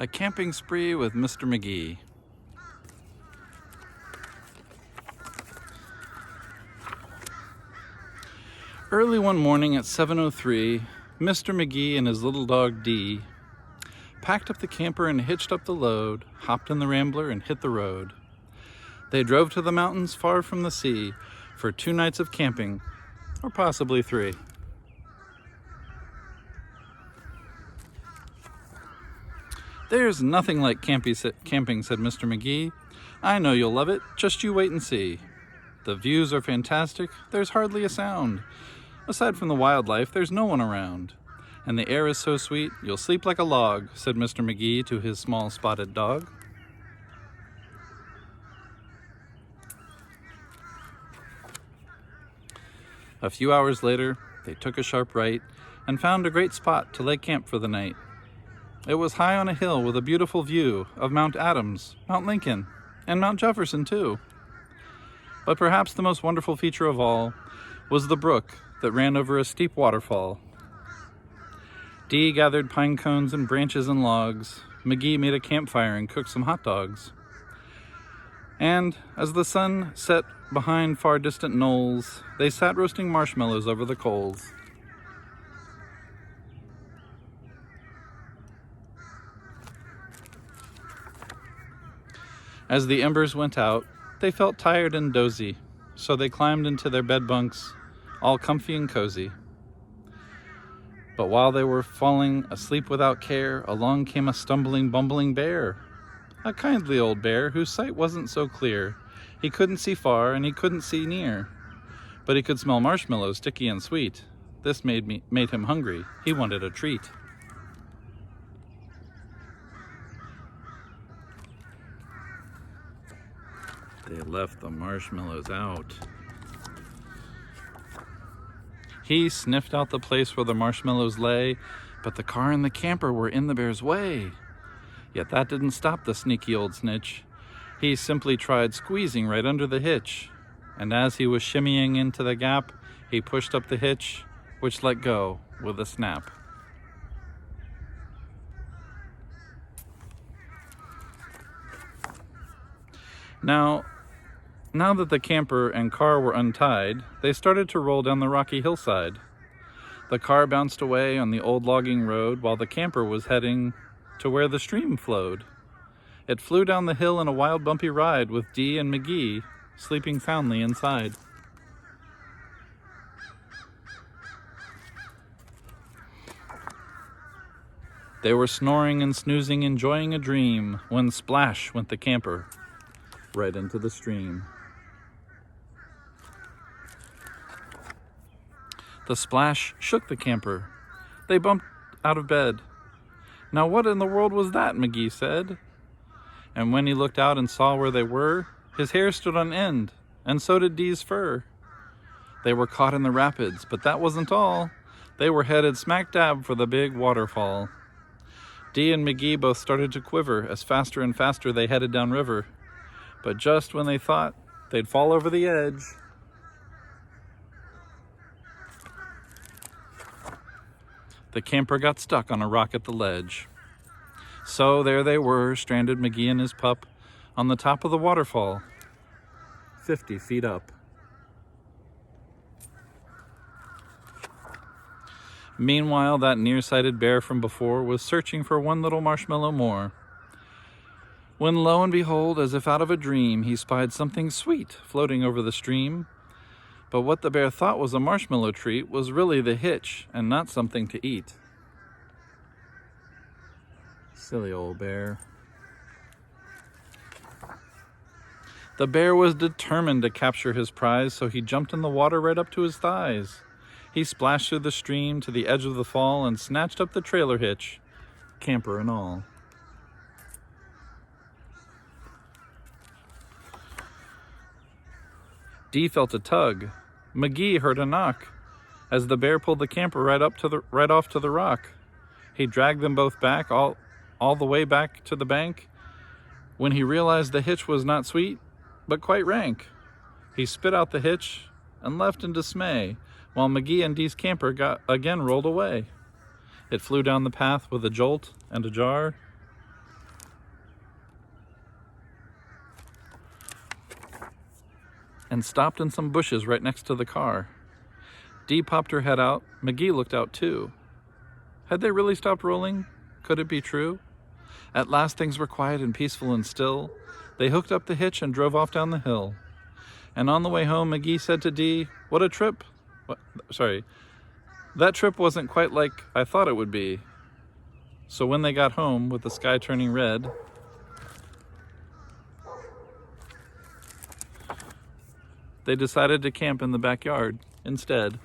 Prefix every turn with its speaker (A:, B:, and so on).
A: A camping spree with Mr. Magee. Early one morning at 7:03, Mr. Magee and his little dog Dee packed up the camper and hitched up the load, hopped in the Rambler and hit the road. They drove to the mountains far from the sea for 2 nights of camping, or possibly 3. "There's nothing like camping," said Mr. Magee. "I know you'll love it, just you wait and see. The views are fantastic, there's hardly a sound. Aside from the wildlife, there's no one around. And the air is so sweet, you'll sleep like a log," said Mr. Magee to his small spotted dog. A few hours later, they took a sharp right and found a great spot to lay camp for the night. It was high on a hill with a beautiful view of Mount Adams, Mount Lincoln, and Mount Jefferson too. But perhaps the most wonderful feature of all was the brook that ran over a steep waterfall. Dee gathered pine cones and branches and logs. Magee made a campfire and cooked some hot dogs. And as the sun set behind far distant knolls, they sat roasting marshmallows over the coals. As the embers went out, they felt tired and dozy, so they climbed into their bed bunks, all comfy and cozy. But while they were falling asleep without care, along came a stumbling, bumbling bear. A kindly old bear whose sight wasn't so clear. He couldn't see far and he couldn't see near, but he could smell marshmallows, sticky and sweet. This made him hungry. He wanted a treat. They left the marshmallows out. He sniffed out the place where the marshmallows lay, but the car and the camper were in the bear's way. Yet that didn't stop the sneaky old snitch. He simply tried squeezing right under the hitch, and as he was shimmying into the gap, he pushed up the hitch, which let go with a snap. Now that the camper and car were untied, they started to roll down the rocky hillside. The car bounced away on the old logging road while the camper was heading to where the stream flowed. It flew down the hill in a wild bumpy ride with Dee and Magee sleeping soundly inside. They were snoring and snoozing, enjoying a dream, when splash went the camper right into the stream. The splash shook the camper. They bumped out of bed. "Now what in the world was that?" Magee said. And when he looked out and saw where they were, his hair stood on end, and so did Dee's fur. They were caught in the rapids, but that wasn't all. They were headed smack dab for the big waterfall. Dee and Magee both started to quiver as faster and faster they headed downriver. But just when they thought they'd fall over the edge, the camper got stuck on a rock at the ledge. So there they were, stranded, Magee and his pup, on the top of the waterfall, 50 feet up. Meanwhile, that nearsighted bear from before was searching for one little marshmallow more. When lo and behold, as if out of a dream, he spied something sweet floating over the stream. But what the bear thought was a marshmallow treat was really the hitch and not something to eat. Silly old bear. The bear was determined to capture his prize, so he jumped in the water right up to his thighs. He splashed through the stream to the edge of the fall and snatched up the trailer hitch, camper and all. Dee felt a tug. Magee heard a knock as the bear pulled the camper right off to the rock. He dragged them both back, all the way back to the bank. When he realized the hitch was not sweet, but quite rank, he spit out the hitch and left in dismay, while Magee and Dee's camper again rolled away. It flew down the path with a jolt and a jar, and stopped in some bushes right next to the car. Dee popped her head out. Magee looked out too. Had they really stopped rolling? Could it be true? At last things were quiet and peaceful and still. They hooked up the hitch and drove off down the hill. And on the way home, Magee said to Dee, "What a trip." That trip wasn't quite like I thought it would be. So when they got home, with the sky turning red, they decided to camp in the backyard instead.